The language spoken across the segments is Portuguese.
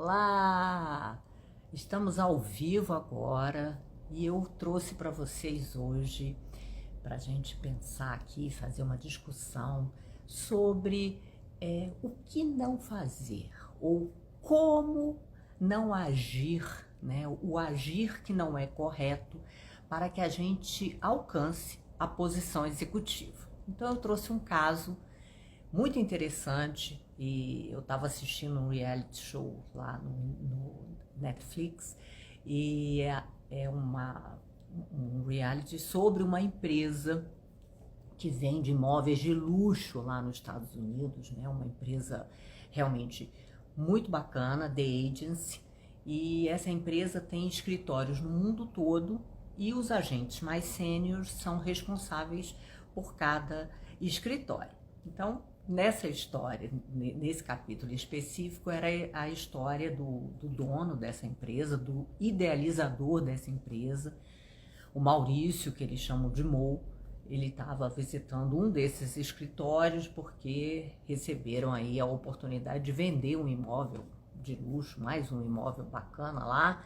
Olá! Estamos ao vivo agora e eu trouxe para vocês hoje para a gente pensar aqui, fazer uma discussão sobre o que não fazer ou como não agir, né? O agir que não é correto para que a gente alcance a posição executiva. Então eu trouxe um caso muito interessante e eu estava assistindo um reality show lá no Netflix e é um reality sobre uma empresa que vende imóveis de luxo lá nos Estados Unidos, né? Uma empresa realmente muito bacana, The Agency, e essa empresa tem escritórios no mundo todo e os agentes mais sêniores são responsáveis por cada escritório. Então, nessa história, nesse capítulo específico, era a história do dono dessa empresa, do idealizador dessa empresa, o Maurício, que eles chamam de Mo. Ele estava visitando um desses escritórios porque receberam aí a oportunidade de vender um imóvel de luxo, mais um imóvel bacana lá,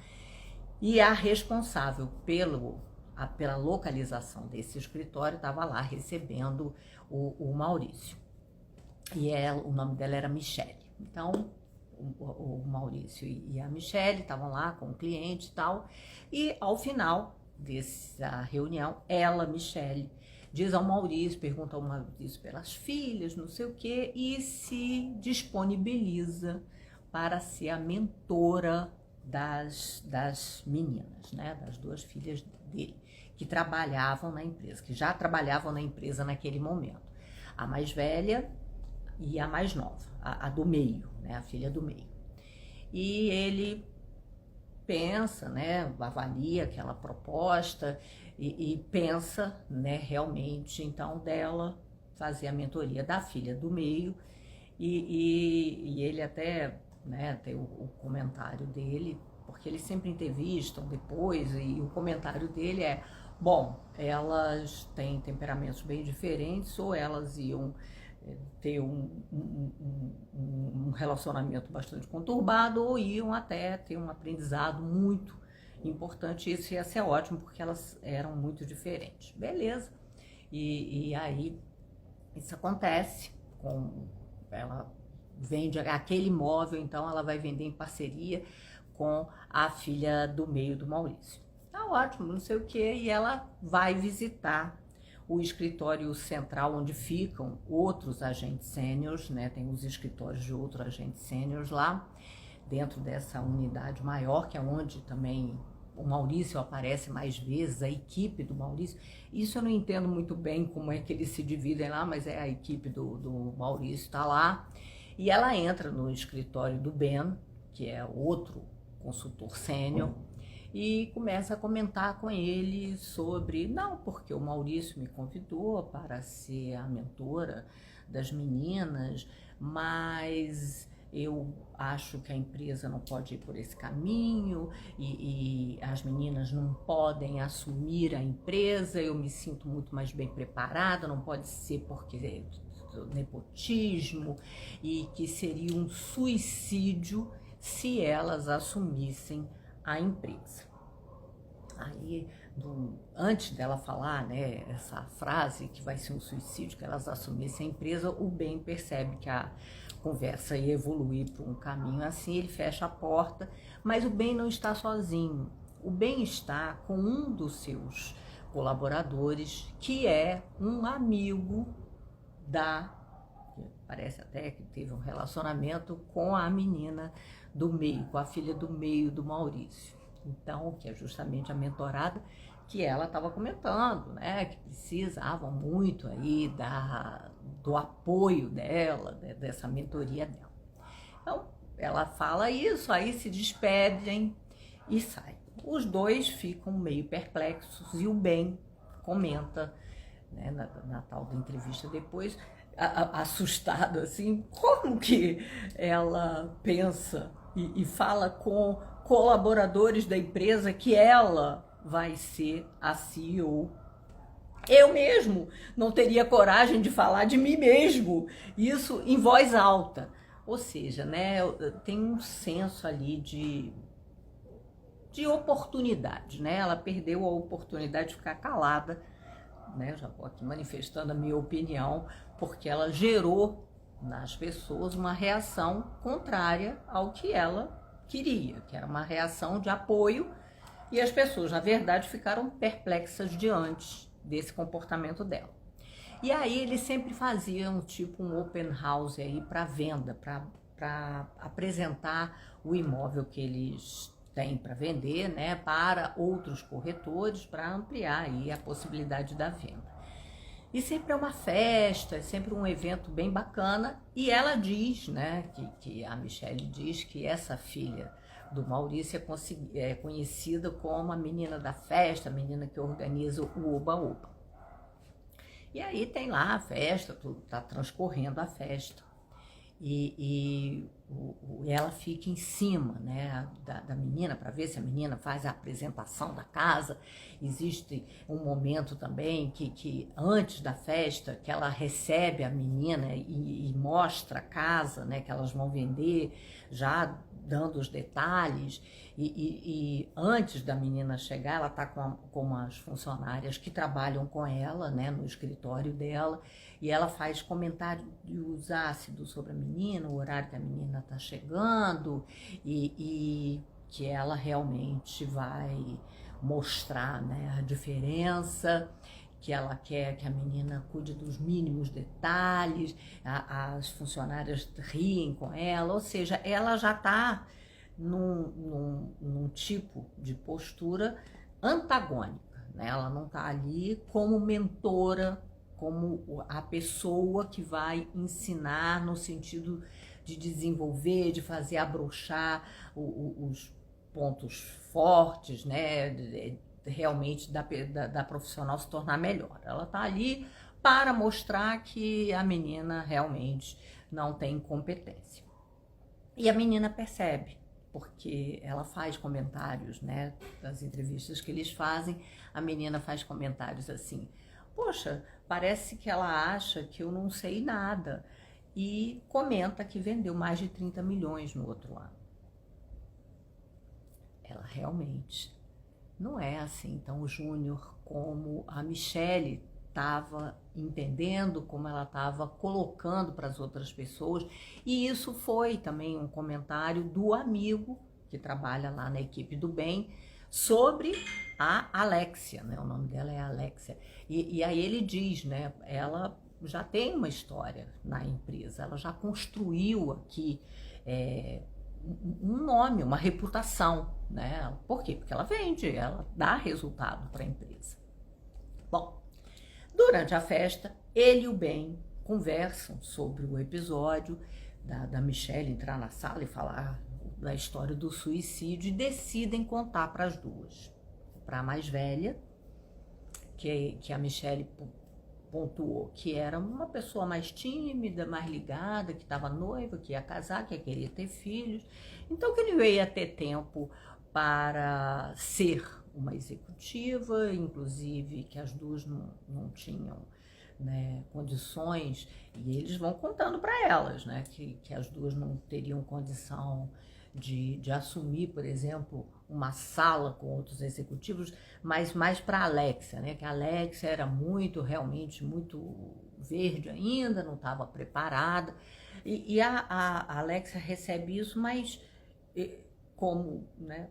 e a responsável pela localização desse escritório estava lá recebendo o Maurício. E o nome dela era Michele. Então, o Maurício e a Michele estavam lá com o cliente e tal. E ao final dessa reunião, Michele, diz ao Maurício, pergunta ao Maurício pelas filhas, não sei o quê, e se disponibiliza para ser a mentora das meninas, né? Das duas filhas dele, que trabalhavam na empresa, que já trabalhavam na empresa naquele momento. A mais velha e a mais nova, a do meio, né, a filha do meio. E ele pensa, né, avalia aquela proposta e pensa, né, realmente, então, dela fazer a mentoria da filha do meio e ele até, né, tem o comentário dele, porque eles sempre entrevistam depois e o comentário dele é: bom, elas têm temperamentos bem diferentes ou elas iam ter um relacionamento bastante conturbado ou iam até ter um aprendizado muito importante. Isso ia ser ótimo porque elas eram muito diferentes. Beleza. E aí isso acontece, ela vende aquele imóvel, então ela vai vender em parceria com a filha do meio do Maurício. Tá ótimo, não sei o que, e ela vai visitar o escritório central onde ficam outros agentes sêniores, né? Tem os escritórios de outros agentes sêniores lá, dentro dessa unidade maior, que é onde também o Maurício aparece mais vezes, a equipe do Maurício. Isso eu não entendo muito bem como é que eles se dividem lá, mas a equipe do Maurício está lá. E ela entra no escritório do Ben, que é outro consultor sênior, e começa a comentar com ele sobre, não, porque o Maurício me convidou para ser a mentora das meninas, mas eu acho que a empresa não pode ir por esse caminho e as meninas não podem assumir a empresa, eu me sinto muito mais bem preparada, não pode ser porque nepotismo, e que seria um suicídio se elas assumissem a empresa. Aí, antes dela falar, né, essa frase que vai ser um suicídio, que elas assumissem a empresa, o Ben percebe que a conversa ia evoluir para um caminho assim, ele fecha a porta, mas o Ben não está sozinho. O Ben está com um dos seus colaboradores, que é um amigo parece até que teve um relacionamento com a menina do meio, com a filha do meio do Maurício. Então, que é justamente a mentorada que ela estava comentando, né, que precisavam muito aí do apoio dela, dessa mentoria dela. Então, ela fala isso, aí se despedem e saem. Os dois ficam meio perplexos e o Ben comenta, né, na tal da entrevista depois, assustado assim, como que ela pensa e fala com colaboradores da empresa que ela vai ser a CEO. Eu mesmo não teria coragem de falar de mim mesmo, isso em voz alta. Ou seja, né, tem um senso ali de oportunidade, né? Ela perdeu a oportunidade de ficar calada, né? Eu já vou aqui manifestando a minha opinião, porque ela gerou nas pessoas uma reação contrária ao que ela queria, que era uma reação de apoio, e as pessoas, na verdade, ficaram perplexas diante desse comportamento dela. E aí eles sempre faziam tipo um open house aí para venda, para apresentar o imóvel que eles têm para vender, né, para outros corretores, para ampliar aí a possibilidade da venda. E sempre é uma festa, é sempre um evento bem bacana. E ela diz, né, que a Michelle diz que essa filha do Maurício é conhecida como a menina da festa, a menina que organiza o Oba-Oba. E aí tem lá a festa, tudo tá transcorrendo a festa. E ela fica em cima, né, da menina para ver se a menina faz a apresentação da casa. Existe um momento também que antes da festa, que ela recebe a menina e mostra a casa, né, que elas vão vender, já dando os detalhes. E antes da menina chegar, ela está com umas funcionárias que trabalham com ela, né, no escritório dela, e ela faz comentários ácidos sobre a menina, o horário que a menina está chegando, e que ela realmente vai mostrar, né, a diferença, que ela quer que a menina cuide dos mínimos detalhes, as funcionárias riem com ela, ou seja, ela já está num tipo de postura antagônica, né? Ela não está ali como mentora, como a pessoa que vai ensinar no sentido de desenvolver, de fazer abrochar os pontos fortes, né? Realmente da profissional se tornar melhor. Ela está ali para mostrar que a menina realmente não tem competência. E a menina percebe, porque ela faz comentários, né, das entrevistas que eles fazem, a menina faz comentários assim: poxa, parece que ela acha que eu não sei nada, e comenta que vendeu mais de 30 milhões no outro ano. Ela realmente não é assim tão júnior como a Michelle estava entendendo, como ela estava colocando para as outras pessoas. E isso foi também um comentário do amigo que trabalha lá na equipe do bem sobre a Alexia, né? O nome dela é Alexia. E aí ele diz, né? Ela já tem uma história na empresa, ela já construiu aqui um nome, uma reputação, né? Por quê? Porque ela vende, ela dá resultado para a empresa. Bom, durante a festa, ele e o Ben conversam sobre o episódio da Michelle entrar na sala e falar da história do suicídio, e decidem contar para as duas. Para a mais velha, que a Michelle pontuou que era uma pessoa mais tímida, mais ligada, que estava noiva, que ia casar, que queria ter filhos, então que ele ia ter tempo para ser uma executiva, inclusive que as duas não tinham, né, condições, e eles vão contando para elas, né, que as duas não teriam condição de assumir, por exemplo, uma sala com outros executivos, mas mais para a Alexia, né? Que a Alexia era realmente muito verde ainda, não estava preparada. E a Alexia recebe isso, mas como, né?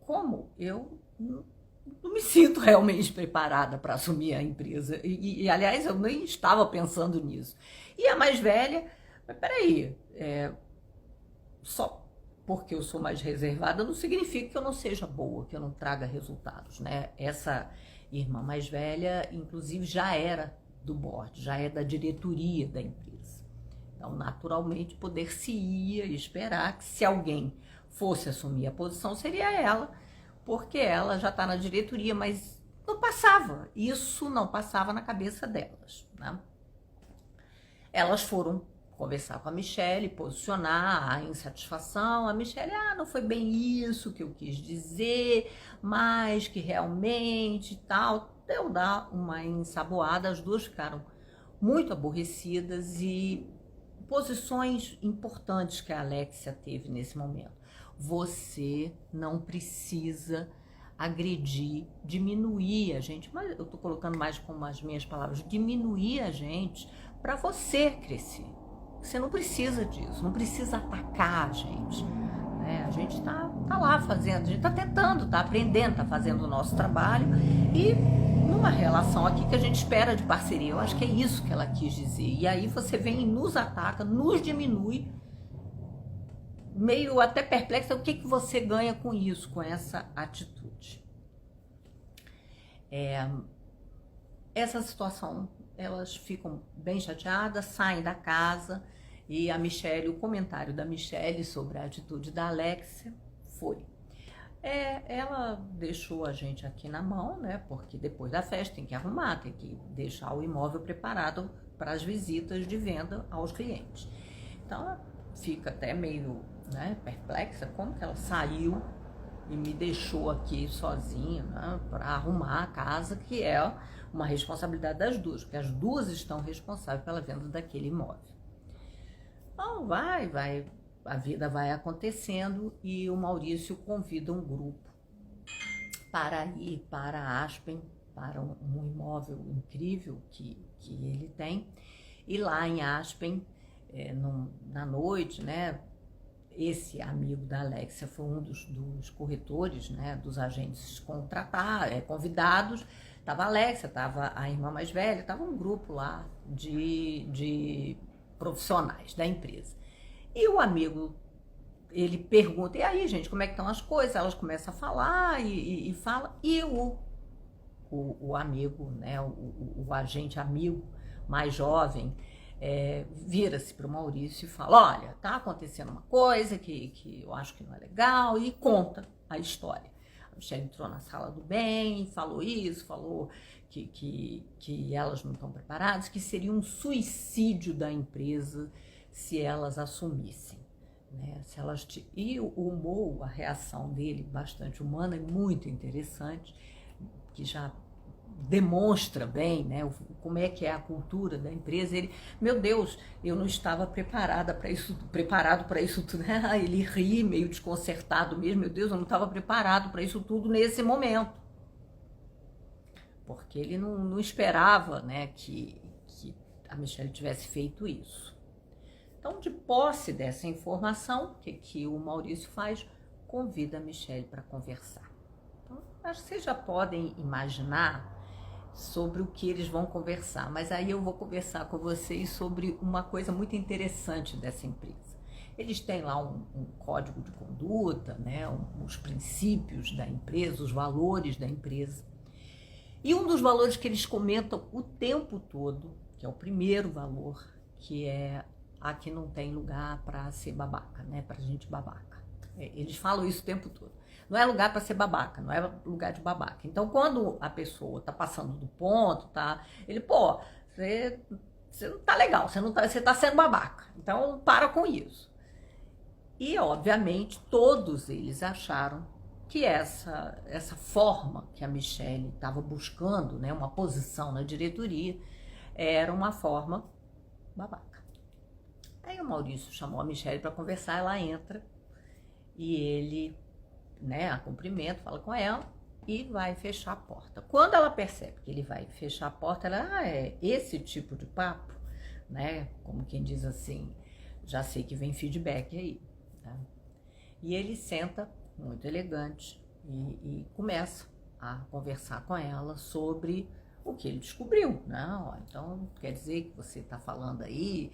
Como eu não me sinto realmente preparada para assumir a empresa. E, aliás, eu nem estava pensando nisso. E a mais velha, mas peraí, só porque eu sou mais reservada não significa que eu não seja boa, que eu não traga resultados, né? Essa irmã mais velha, inclusive, já era do board, já é da diretoria da empresa. Então, naturalmente, poder-se-ia esperar que se alguém fosse assumir a posição, seria ela, porque ela já está na diretoria, mas não passava, isso não passava na cabeça delas, né? Elas foram conversar com a Michelle, posicionar a insatisfação. A Michelle, não foi bem isso que eu quis dizer, mas que realmente tal. Deu dar uma ensaboada, as duas ficaram muito aborrecidas e posições importantes que a Alexia teve nesse momento. Você não precisa agredir, diminuir a gente, mas eu estou colocando mais como as minhas palavras, diminuir a gente para você crescer. Você não precisa disso, não precisa atacar a gente. Né? A gente tá lá fazendo, a gente tá tentando, tá aprendendo, tá fazendo o nosso trabalho e numa relação aqui que a gente espera de parceria. Eu acho que é isso que ela quis dizer. E aí você vem e nos ataca, nos diminui, meio até perplexa. O que você ganha com isso, com essa atitude? Essa situação, elas ficam bem chateadas, saem da casa e a Michelle, o comentário da Michelle sobre a atitude da Alexia foi: ela deixou a gente aqui na mão, né? Porque depois da festa tem que arrumar, tem que deixar o imóvel preparado para as visitas de venda aos clientes. Então ela fica até meio, né, perplexa, como que ela saiu e me deixou aqui sozinha, né, para arrumar a casa, que é uma responsabilidade das duas, porque as duas estão responsáveis pela venda daquele imóvel. Então a vida vai acontecendo e o Maurício convida um grupo para ir para Aspen, para um imóvel incrível que ele tem. E lá em Aspen, na noite, né, esse amigo da Alexia foi um dos corretores, né, dos agentes convidados. Estava a Alexia, estava a irmã mais velha, estava um grupo lá de profissionais da empresa. E o amigo, ele pergunta: e aí, gente, como é que estão as coisas? Elas começam a falar e fala. E o amigo, né, o agente amigo mais jovem, vira-se para o Maurício e fala: olha, tá acontecendo uma coisa que eu acho que não é legal, e conta a história. A Michelle entrou na sala do bem, falou isso, falou que elas não estão preparadas, que seria um suicídio da empresa se elas assumissem. Né? E o Mo, a reação dele, bastante humana e muito interessante, que já demonstra bem, né, como é que é a cultura da empresa. Ele: meu Deus, eu não estava preparado para isso tudo, né? Ele ri meio desconcertado mesmo: meu Deus, eu não estava preparado para isso tudo nesse momento, porque ele não esperava, né, que a Michelle tivesse feito isso. Então, de posse dessa informação, o que o Maurício faz? Convida a Michelle para conversar. Então, acho que vocês já podem imaginar sobre o que eles vão conversar, mas aí eu vou conversar com vocês sobre uma coisa muito interessante dessa empresa. Eles têm lá um código de conduta, né, os princípios da empresa, os valores da empresa. E um dos valores que eles comentam o tempo todo, que é o primeiro valor, que é: aqui não tem lugar para ser babaca, né, para gente babaca. Eles falam isso o tempo todo. Não é lugar para ser babaca, não é lugar de babaca. Então, quando a pessoa tá passando do ponto, ele: pô, você não tá legal, você tá sendo babaca. Então, para com isso. E, obviamente, todos eles acharam que essa forma que a Michelle estava buscando, né, uma posição na diretoria, era uma forma babaca. Aí o Maurício chamou a Michelle para conversar, ela entra e ele, né, a cumprimenta, fala com ela e vai fechar a porta. Quando ela percebe que ele vai fechar a porta, ela: é esse tipo de papo, né? Como quem diz assim, já sei que vem feedback aí. Tá? E ele senta, muito elegante, e começa a conversar com ela sobre o que ele descobriu, né? Então, quer dizer que você está falando aí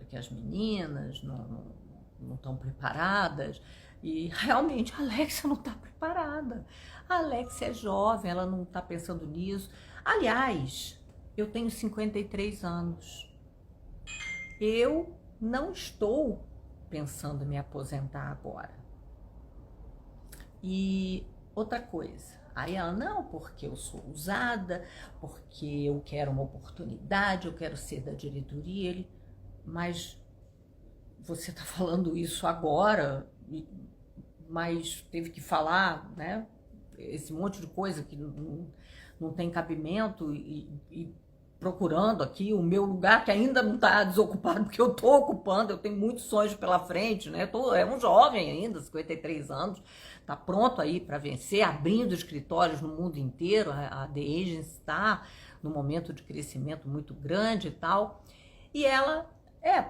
que as meninas não estão preparadas, e realmente a Alexia não está preparada. A Alexia é jovem, ela não está pensando nisso. Aliás, eu tenho 53 anos. Eu não estou pensando em me aposentar agora. E outra coisa, aí ela: não, porque eu sou ousada, porque eu quero uma oportunidade, eu quero ser da diretoria. Ele: mas você está falando isso agora, mas teve que falar, né, esse monte de coisa que não tem cabimento, e procurando aqui o meu lugar que ainda não está desocupado, porque eu estou ocupando, eu tenho muitos sonhos pela frente, né? É um jovem ainda, 53 anos, está pronto aí para vencer, abrindo escritórios no mundo inteiro. A The Agency está num momento de crescimento muito grande e tal. E ela,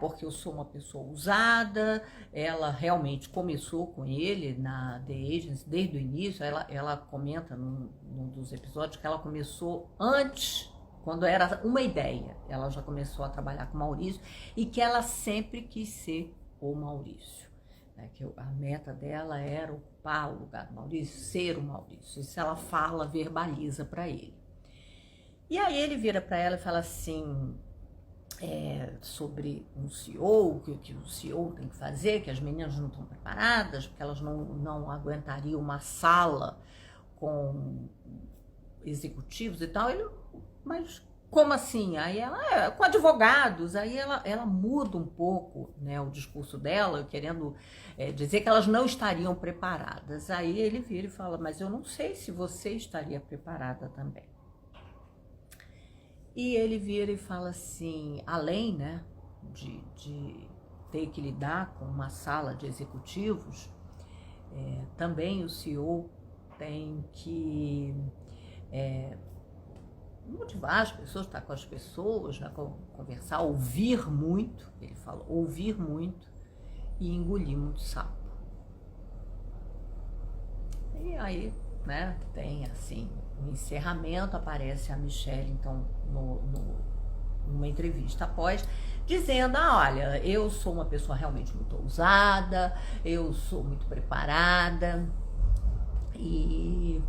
porque eu sou uma pessoa ousada, ela realmente começou com ele na The Agency desde o início. Ela comenta num dos episódios que ela começou antes, quando era uma ideia, ela já começou a trabalhar com o Maurício e que ela sempre quis ser o Maurício. Que a meta dela era ocupar o lugar do Maurício, ser o Maurício. Isso ela fala, verbaliza para ele. E aí ele vira para ela e fala assim, sobre um CEO, que o CEO tem que fazer, que as meninas não estão preparadas, porque elas não aguentariam uma sala com executivos e tal. Mas como assim? Aí ela, com advogados, aí ela muda um pouco, né, o discurso dela, querendo dizer que elas não estariam preparadas. Aí ele vira e fala, mas eu não sei se você estaria preparada também. E ele vira e fala assim, além, né, de ter que lidar com uma sala de executivos, também o CEO tem que motivar as pessoas, estar com as pessoas, né, conversar, ouvir muito. Ele fala, ouvir muito e engolir muito sapo. E aí, né, tem assim, no encerramento aparece a Michelle, então, numa entrevista após, dizendo, olha, eu sou uma pessoa realmente muito ousada, eu sou muito preparada, e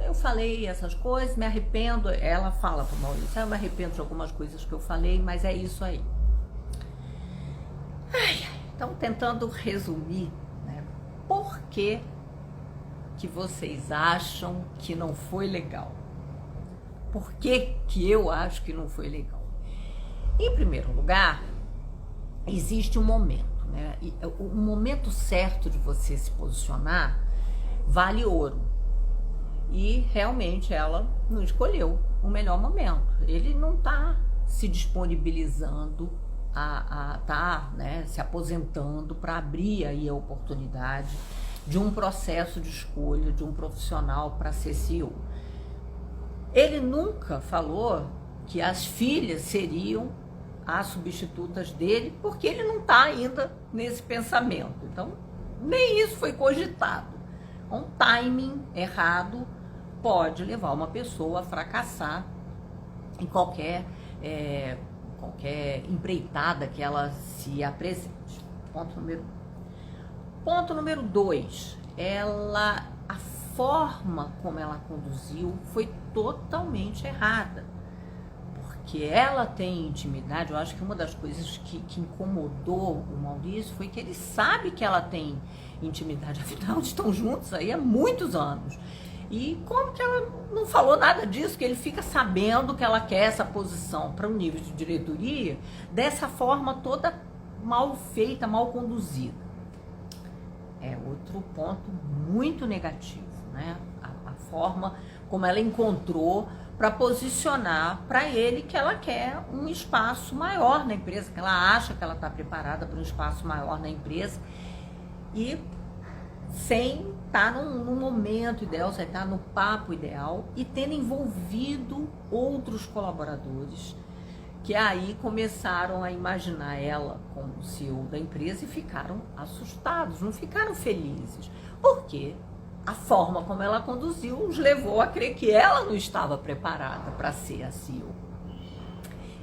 eu falei essas coisas, me arrependo. Ela fala para o Maurício, eu me arrependo de algumas coisas que eu falei, mas é isso aí. Então, tentando resumir, né, por que vocês acham que não foi legal? Por que eu acho que não foi legal? Em primeiro lugar, existe um momento, né? E o momento certo de você se posicionar vale ouro. E realmente ela não escolheu o melhor momento. Ele não está se disponibilizando a estar, né, se aposentando para abrir aí a oportunidade de um processo de escolha de um profissional para ser CEO. Ele nunca falou que as filhas seriam as substitutas dele, porque ele não está ainda nesse pensamento. Então, nem isso foi cogitado. Um timing errado pode levar uma pessoa a fracassar em qualquer empreitada que ela se apresente. Ponto número 2, a forma como ela conduziu foi totalmente errada. Porque ela tem intimidade. Eu acho que uma das coisas que incomodou o Maurício foi que ele sabe que ela tem intimidade, afinal estão juntos aí há muitos anos. E como que ela não falou nada disso, que ele fica sabendo que ela quer essa posição para um nível de diretoria dessa forma toda mal feita, mal conduzida. Outro ponto muito negativo, né? A forma como ela encontrou para posicionar para ele que ela quer um espaço maior na empresa, que ela acha que ela está preparada para um espaço maior na empresa, e sem estar num momento ideal, sem estar no papo ideal, e tendo envolvido outros colaboradores que aí começaram a imaginar ela como CEO da empresa e ficaram assustados, não ficaram felizes, porque a forma como ela conduziu os levou a crer que ela não estava preparada para ser a CEO.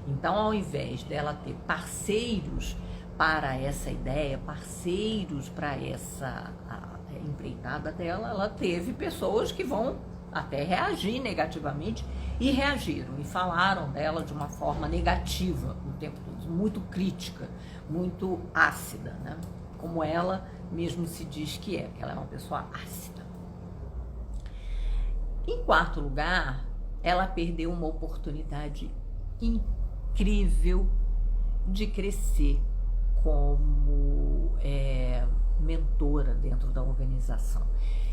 Então, ao invés dela ter parceiros para essa ideia, parceiros para essa empreitada dela, ela teve pessoas que vão até reagir negativamente, e reagiram e falaram dela de uma forma negativa o tempo todo, muito crítica, muito ácida, né? Como ela mesmo se diz que ela é uma pessoa ácida. Em quarto lugar, ela perdeu uma oportunidade incrível de crescer como mentora dentro da organização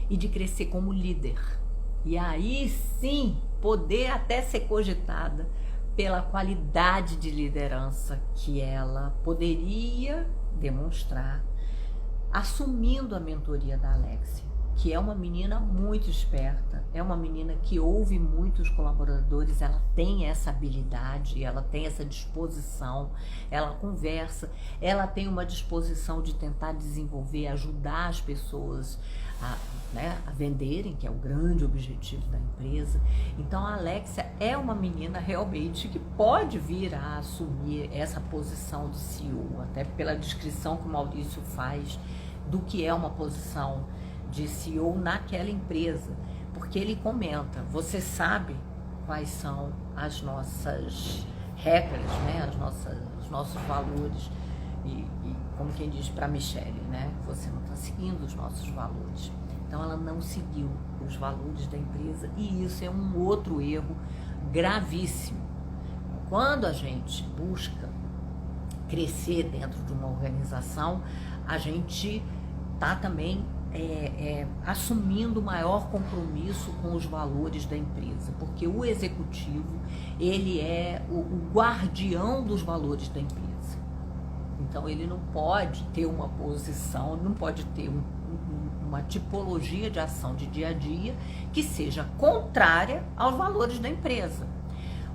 e de crescer como líder. E aí sim, poder até ser cogitada pela qualidade de liderança que ela poderia demonstrar, assumindo a mentoria da Alexia, que é uma menina muito esperta, é uma menina que ouve muitos colaboradores, ela tem essa habilidade, ela tem essa disposição, ela conversa, ela tem uma disposição de tentar desenvolver, ajudar as pessoas a venderem, que é o grande objetivo da empresa. Então a Alexia é uma menina realmente que pode vir a assumir essa posição de CEO, até pela descrição que o Maurício faz do que é uma posição de CEO naquela empresa, porque ele comenta, você sabe quais são as nossas regras, né? Os nossos valores, e como quem diz para a Michelle, né? Você não está seguindo os nossos valores. Então ela não seguiu os valores da empresa, e isso é um outro erro gravíssimo. Quando a gente busca crescer dentro de uma organização, a gente está também assumindo maior compromisso com os valores da empresa, porque o executivo, ele é o guardião dos valores da empresa. Então ele não pode ter uma posição, não pode ter uma tipologia de ação de dia a dia que seja contrária aos valores da empresa.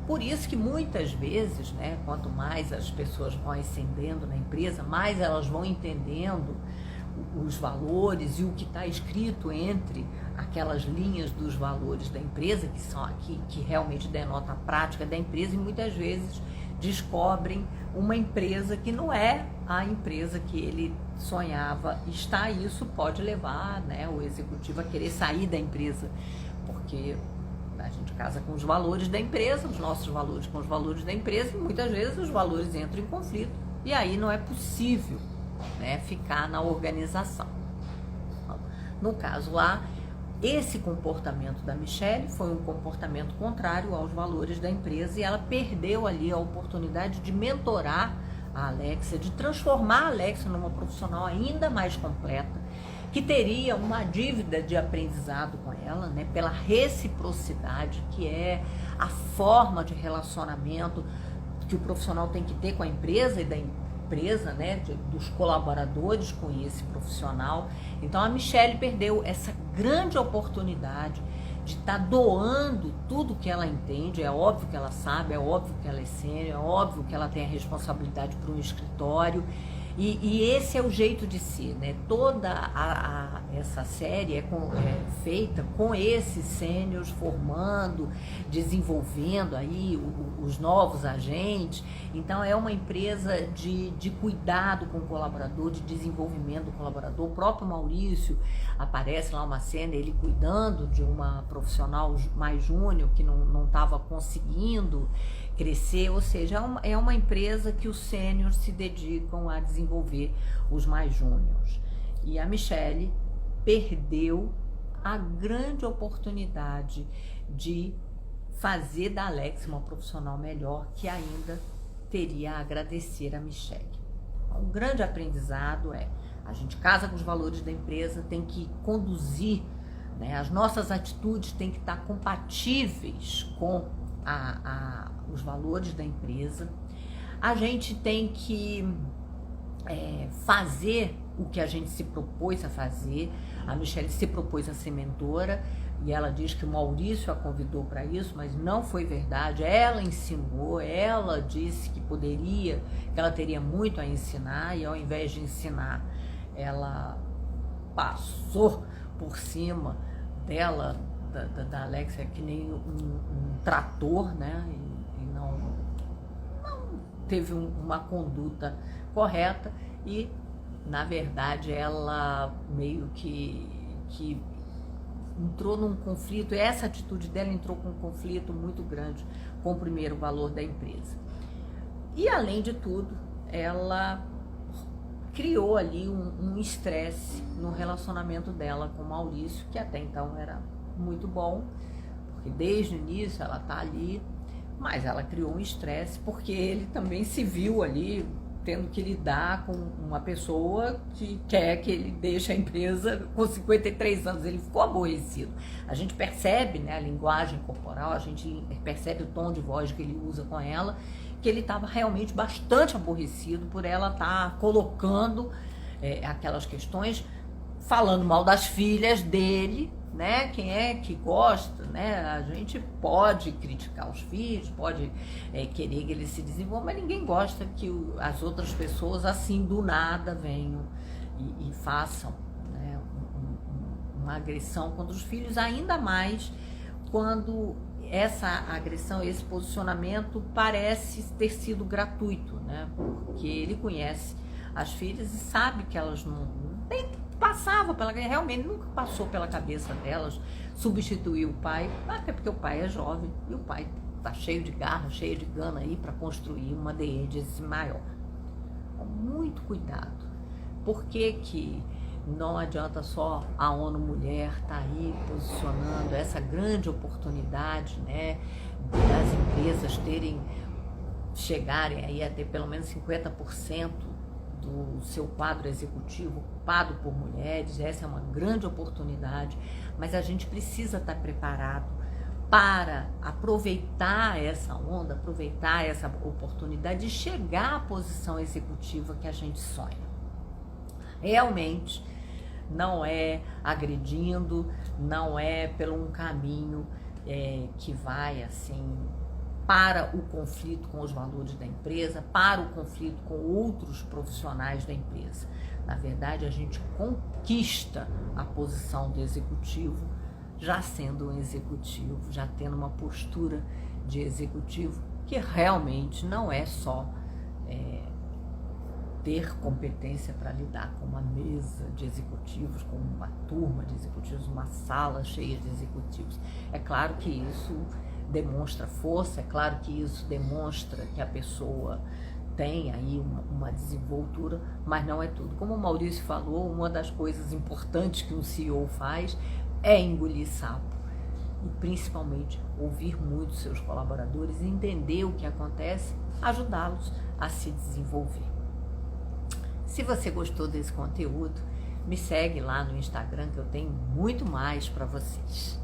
Por isso que muitas vezes, né, quanto mais as pessoas vão ascendendo na empresa, mais elas vão entendendo os valores e o que está escrito entre aquelas linhas dos valores da empresa, que são aqui, que realmente denota a prática da empresa, e muitas vezes descobrem uma empresa que não é a empresa que ele sonhava estar. Isso pode levar, né, o executivo a querer sair da empresa, porque a gente casa com os valores da empresa, os nossos valores com os valores da empresa, e muitas vezes os valores entram em conflito, e aí não é possível, né, ficar na organização. No caso lá, esse comportamento da Michelle foi um comportamento contrário aos valores da empresa, e ela perdeu ali a oportunidade de mentorar a Alexia, de transformar a Alexia numa profissional ainda mais completa, que teria uma dívida de aprendizado com ela, né, pela reciprocidade, que é a forma de relacionamento que o profissional tem que ter com a empresa e da empresa, né, dos colaboradores com esse profissional. Então a Michelle perdeu essa grande oportunidade de estar doando tudo que ela entende. É óbvio que ela sabe, é óbvio que ela é sênior, é óbvio que ela tem a responsabilidade para um escritório, e esse é o jeito de ser, né? Toda essa série é feita com esses sêniors formando, desenvolvendo aí os novos agentes. Então é uma empresa de cuidado com o colaborador, de desenvolvimento do colaborador. O próprio Maurício aparece lá uma cena, ele cuidando de uma profissional mais júnior que não estava conseguindo crescer, ou seja, é uma empresa que os sêniors se dedicam a desenvolver os mais júniores. E a Michelle perdeu a grande oportunidade de fazer da Alexia uma profissional melhor, que ainda teria a agradecer a Michelle. O grande aprendizado é: a gente casa com os valores da empresa, tem que conduzir, né, as nossas atitudes têm que estar compatíveis com os valores da empresa. A gente tem que fazer o que a gente se propôs a fazer. A Michelle se propôs a ser mentora, e ela diz que o Maurício a convidou para isso, mas não foi verdade. Ela ensinou, ela disse que poderia, que ela teria muito a ensinar, e ao invés de ensinar, ela passou por cima dela, da Alexia, que nem um trator, né? E não teve uma conduta correta, e na verdade ela meio que entrou num conflito. Essa atitude dela entrou com um conflito muito grande com o primeiro valor da empresa. E além de tudo, ela criou ali um estresse no relacionamento dela com o Maurício, que até então era muito bom, porque desde o início ela tá ali, mas ela criou um estresse porque ele também se viu ali tendo que lidar com uma pessoa que quer que ele deixe a empresa com 53 anos. Ele ficou aborrecido. A gente percebe, né, a linguagem corporal, a gente percebe o tom de voz que ele usa com ela, que ele estava realmente bastante aborrecido por ela estar colocando aquelas questões, falando mal das filhas dele, né? Quem é que gosta, né? A gente pode criticar os filhos, pode querer que eles se desenvolvam, mas ninguém gosta que as outras pessoas assim do nada venham e façam, né, uma agressão contra os filhos, ainda mais quando essa agressão, esse posicionamento parece ter sido gratuito, né? Porque ele conhece as filhas e sabe que elas nem passava realmente nunca passou pela cabeça delas substituir o pai, até porque o pai é jovem e o pai tá cheio de garra, cheio de gana aí para construir uma DE maior. Com muito cuidado. Por que não adianta só a ONU Mulher tá aí posicionando essa grande oportunidade, né, das empresas chegarem aí a ter pelo menos 50% do seu quadro executivo ocupado por mulheres? Essa é uma grande oportunidade, mas a gente precisa estar preparado para aproveitar essa onda, aproveitar essa oportunidade de chegar à posição executiva que a gente sonha. Realmente não é agredindo, não é pelo um caminho que vai assim para o conflito com os valores da empresa, para o conflito com outros profissionais da empresa. Na verdade, a gente conquista a posição do executivo, já sendo um executivo, já tendo uma postura de executivo, que realmente não é só ter competência para lidar com uma mesa de executivos, com uma turma de executivos, uma sala cheia de executivos. É claro que isso demonstra força, é claro que isso demonstra que a pessoa tem aí uma desenvoltura, mas não é tudo. Como o Maurício falou, uma das coisas importantes que um CEO faz é engolir sapo e principalmente ouvir muito seus colaboradores, entender o que acontece, ajudá-los a se desenvolver. Se você gostou desse conteúdo, me segue lá no Instagram que eu tenho muito mais para vocês.